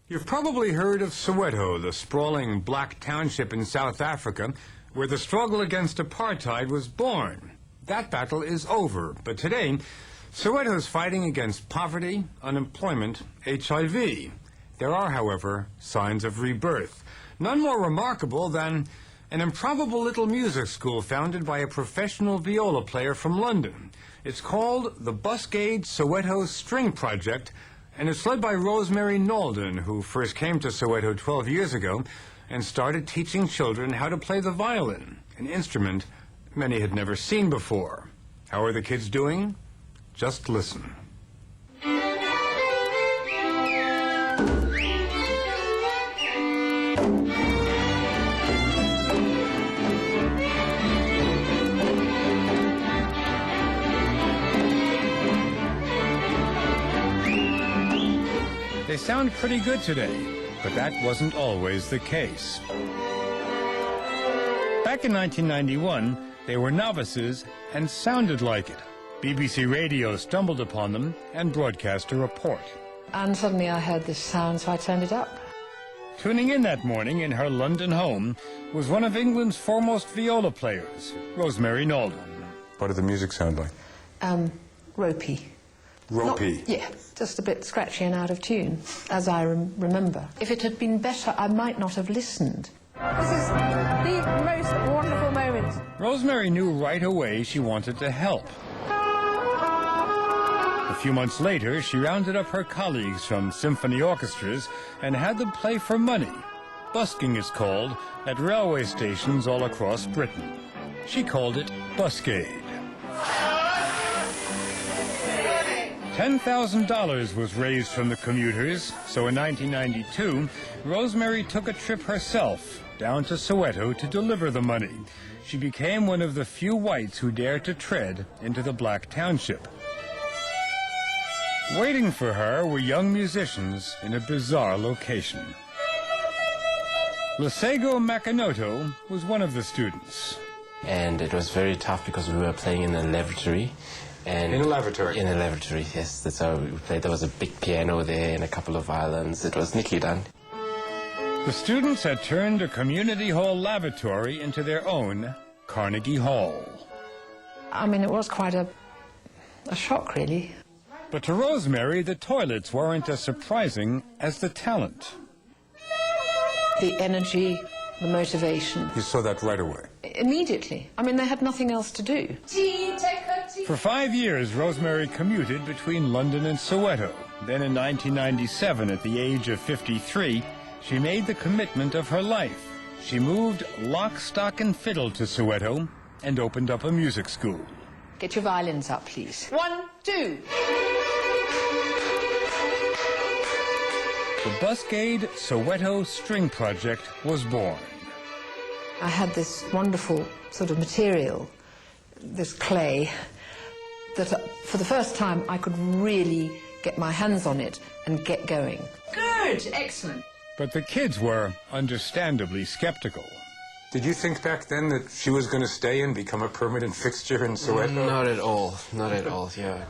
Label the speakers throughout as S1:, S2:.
S1: You've probably heard of Soweto, the sprawling black township in South Africa, where the struggle against apartheid was born. That battle is over, but today, Soweto is fighting against poverty, unemployment, HIV. There are, however, signs of rebirth. None more remarkable than an improbable little music school founded by a professional viola player from London. It's called the Buscade Soweto String Project, and it's led by Rosemary Nalden, who first came to Soweto 12 years ago and started teaching children how to play the violin, an instrument many had never seen before. How are the kids doing? Just listen. They sound pretty good today, but that wasn't always the case. Back in 1991, they were novices and sounded like it. BBC Radio stumbled upon them and broadcast a report.
S2: And suddenly I heard this sound, so I turned it up.
S1: Tuning in that morning in her London home was one of England's foremost viola players, Rosemary Nalden. What did the music sound like?
S2: Ropey.
S1: Ropey?
S2: Yeah, just a bit scratchy and out of tune, as I remember. If it had been better, I might not have listened.
S3: This is the most wonderful moment.
S1: Rosemary knew right away she wanted to help. A few months later, she rounded up her colleagues from symphony orchestras and had them play for money. Busking is called at railway stations all across Britain. She called it Buscade. $10,000 was raised from the commuters, so in 1992, Rosemary took a trip herself down to Soweto to deliver the money. She became one of the few whites who dared to tread into the black township. Waiting for her were young musicians in a bizarre location. Lesego Makanoto was one of the students.
S4: And it was very tough because we were playing in a lavatory. And
S1: in a lavatory?
S4: In a lavatory, yes. That's how we played. There was a big piano there and a couple of violins. It was neatly done.
S1: The students had turned a community hall lavatory into their own Carnegie Hall.
S2: I mean, it was quite a shock, really.
S1: But to Rosemary, the toilets weren't as surprising as the talent.
S2: The energy, the motivation.
S1: You saw that right away?
S2: Immediately. I mean, they had nothing else to do.
S1: For 5 years, Rosemary commuted between London and Soweto. Then in 1997, at the age of 53, she made the commitment of her life. She moved lock, stock, and fiddle to Soweto and opened up a music school.
S2: Get your violins up, please. 1, 2.
S1: The Buscade Soweto String Project was born.
S2: I had this wonderful sort of material, this clay, that for the first time I could really get my hands on it and get going. Good, excellent.
S1: But the kids were understandably skeptical. Did you think back then that she was going to stay and become a permanent fixture in Soweto?
S4: Not at all. Not at all, yeah.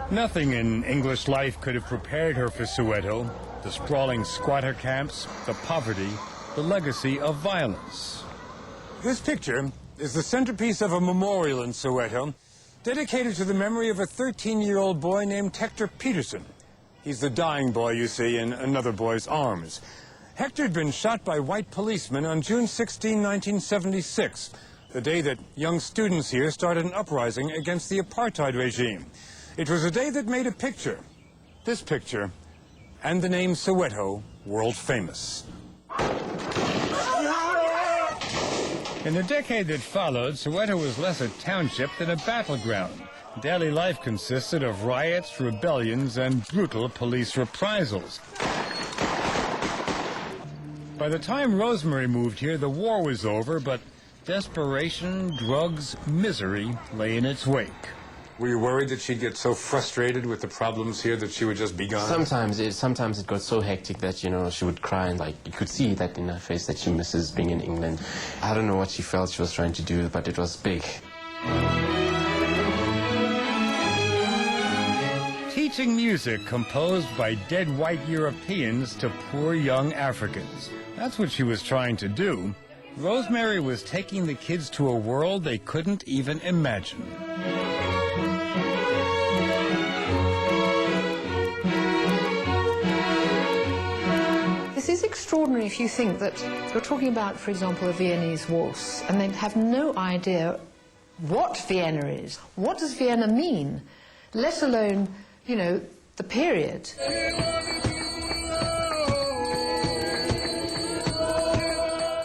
S1: Nothing in English life could have prepared her for Soweto. The sprawling squatter camps, the poverty, the legacy of violence. This picture is the centerpiece of a memorial in Soweto dedicated to the memory of a 13-year-old boy named Hector Peterson. He's the dying boy you see in another boy's arms. Hector had been shot by white policemen on June 16, 1976, the day that young students here started an uprising against the apartheid regime. It was a day that made a picture, this picture, and the name Soweto world famous. In the decade that followed, Soweto was less a township than a battleground. Daily life consisted of riots, rebellions, and brutal police reprisals. By the time Rosemary moved here, the war was over, but desperation, drugs, misery lay in its wake. Were you worried that she'd get so frustrated with the problems here that she would just be gone?
S4: Sometimes it got so hectic that, you know, she would cry, and like you could see that in her face that she misses being in England. I don't know what she felt she was trying to do, but it was big.
S1: Teaching teaching music composed by dead white Europeans to poor young Africans. That's what she was trying to do. Rosemary was taking the kids to a world they couldn't even imagine.
S2: This is extraordinary if you think that you're talking about, for example, a Viennese waltz, and they have no idea what Vienna is. What does Vienna mean? Let alone, you know, the period.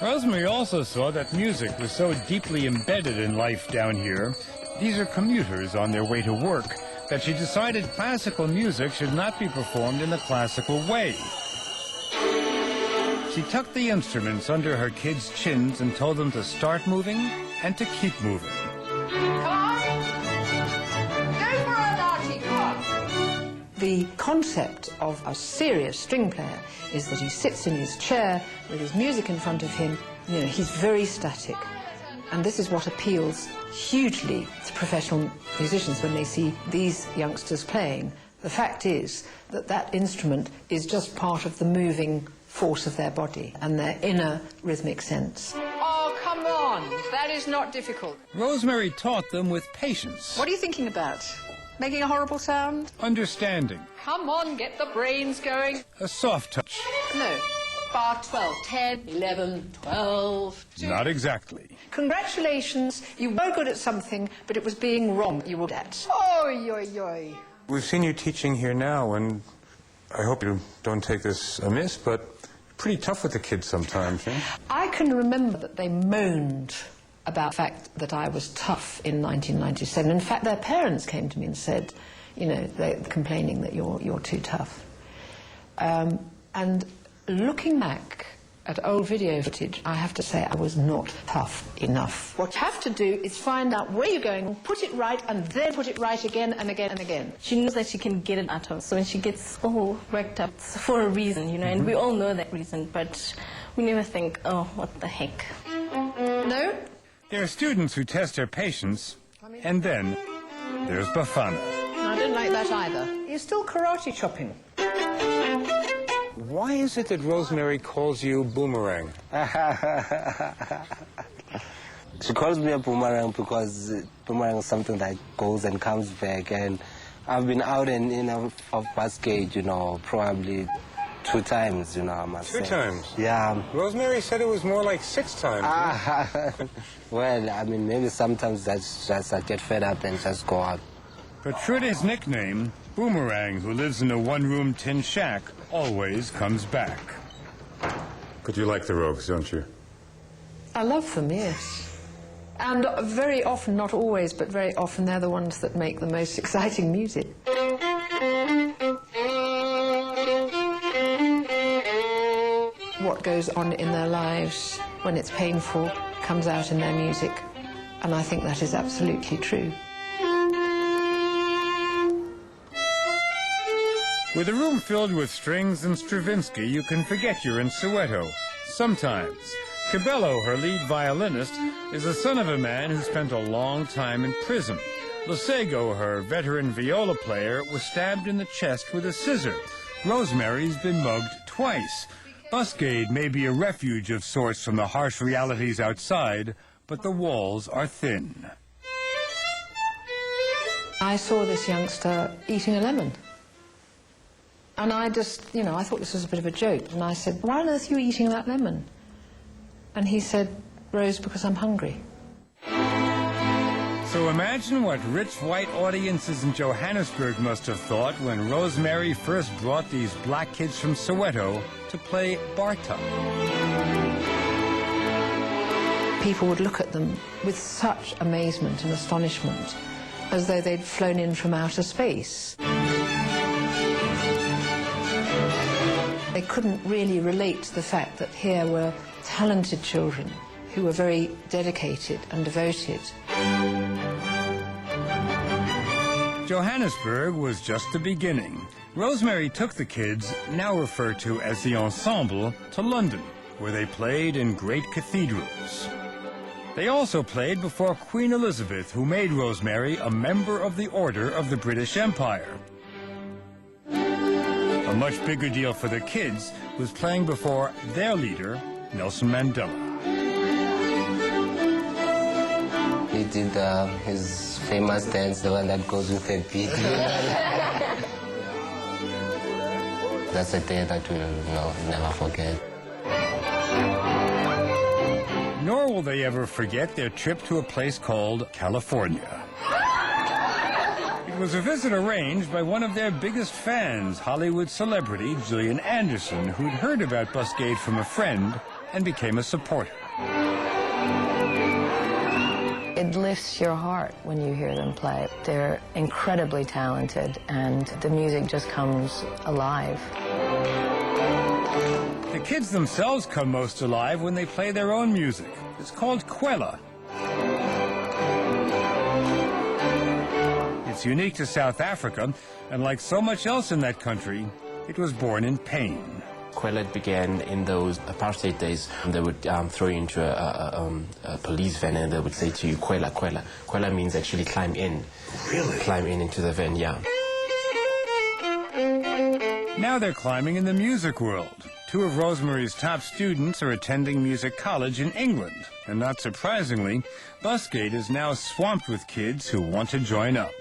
S1: Rosemary also saw that music was so deeply embedded in life down here, these are commuters on their way to work, that she decided classical music should not be performed in the classical way. She tucked the instruments under her kids' chins and told them to start moving and to keep moving.
S2: The concept of a serious string player is that he sits in his chair with his music in front of him. You know, he's very static. And this is what appeals hugely to professional musicians when they see these youngsters playing. The fact is that that instrument is just part of the moving force of their body and their inner rhythmic sense. Oh, come on! That is not difficult.
S1: Rosemary taught them with patience.
S2: What are you thinking about? Making a horrible sound?
S1: Understanding.
S2: Come on, get the brains going.
S1: A soft touch.
S2: No. Bar 12, 10, 11, 12.
S1: Not exactly.
S2: Congratulations, you were good at something, but it was being wrong you were at. Oi, oi, oi.
S1: We've seen you teaching here now, and I hope you don't take this amiss, but pretty tough with the kids sometimes, eh?
S2: I can remember that they moaned about the fact that I was tough in 1997. In fact, their parents came to me and said, you know, they're complaining that you're too tough. And looking back at old video footage, I have to say I was not tough enough. What you have to do is find out where you're going, put it right, and then put it right again and again and again.
S3: She knows that she can get it out of her. So when she gets all worked up, it's for a reason, you know, and we all know that reason, but we never think, oh, what the heck.
S2: No?
S1: There are students who test her patience, and then there's Bafana.
S2: I didn't like that either. You're still karate chopping.
S1: Why is it that Rosemary calls you Boomerang?
S5: She calls me a boomerang because boomerang is something that goes and comes back, and I've been out and in of basket, you know, probably 2 times, you know, I must say.
S1: 2 times?
S5: Yeah.
S1: Rosemary said it was more like 6 times.
S5: Well, I mean, maybe sometimes that's just I get fed up and just go out.
S1: But Trude's nickname, Boomerang, who lives in a one-room tin shack, always comes back. But you like the Rogues, don't you?
S2: I love them, yes. And very often, not always, but very often they're the ones that make the most exciting music. What goes on in their lives when it's painful comes out in their music, and I think that is absolutely true.
S1: With a room filled with strings and Stravinsky, you can forget you're in Soweto. Sometimes. Cabello, her lead violinist, is the son of a man who spent a long time in prison. Lasego, her veteran viola player, was stabbed in the chest with a scissor. Rosemary's been mugged twice. Buscade may be a refuge of sorts from the harsh realities outside, but the walls are thin.
S2: I saw this youngster eating a lemon. And I just, you know, I thought this was a bit of a joke. And I said, why on earth are you eating that lemon? And he said, Rose, because I'm hungry.
S1: So imagine what rich white audiences in Johannesburg must have thought when Rosemary first brought these black kids from Soweto to play Bartok.
S2: People would look at them with such amazement and astonishment, as though they'd flown in from outer space. They couldn't really relate to the fact that here were talented children who were very dedicated and devoted.
S1: Johannesburg was just the beginning. Rosemary took the kids, now referred to as the Ensemble, to London, where they played in great cathedrals. They also played before Queen Elizabeth, who made Rosemary a member of the Order of the British Empire. much bigger deal for the kids was playing before their leader, Nelson Mandela.
S5: He did his famous dance, the one that goes with a beat. That's a day that we'll never forget.
S1: Nor will they ever forget their trip to a place called California. It was a visit arranged by one of their biggest fans, Hollywood celebrity Gillian, who'd heard about Busgate from a friend and became a supporter.
S6: It lifts your heart when you hear them play. They're incredibly talented, and the music just comes alive.
S1: The kids themselves come most alive when they play their own music. It's called Kwela. It's unique to South Africa, and like so much else in that country, it was born in pain.
S4: Kwela began in those apartheid days. They would throw you into a police van and they would say to you, Kwela, Kwela. Kwela means actually climb in.
S1: Really?
S4: Climb in into the van, yeah.
S1: Now they're climbing in the music world. Two of Rosemary's top students are attending music college in England. And not surprisingly, Busgate is now swamped with kids who want to join up.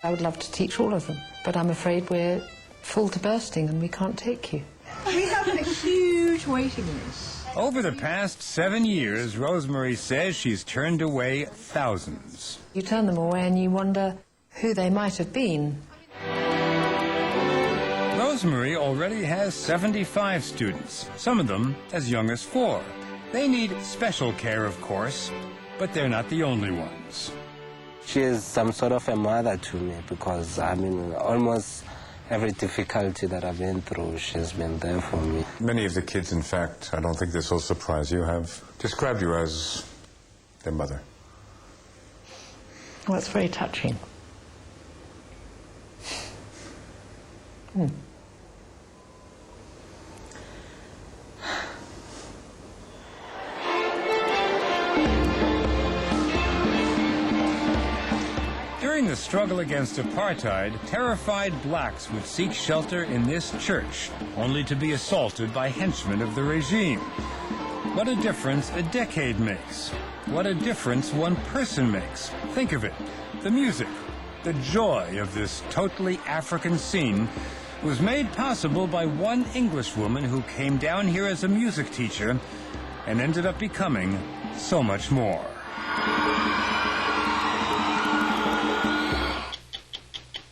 S2: I would love to teach all of them, but I'm afraid we're full to bursting and we can't take you.
S7: We have a huge waiting list.
S1: Over the past 7 years, Rosemary says she's turned away thousands.
S2: You turn them away and you wonder who they might have been.
S1: Rosemary already has 75 students, some of them as young as 4. They need special care, of course, but they're not the only ones.
S5: She is some sort of a mother to me because, almost every difficulty that I've been through, she's been there for me.
S1: Many of the kids, in fact, I don't think this will surprise you, have described you as their mother.
S2: Well, it's very touching.
S1: During the struggle against apartheid, terrified blacks would seek shelter in this church, only to be assaulted by henchmen of the regime. What a difference a decade makes. What a difference one person makes. Think of it. The music, the joy of this totally African scene was made possible by one Englishwoman who came down here as a music teacher and ended up becoming so much more.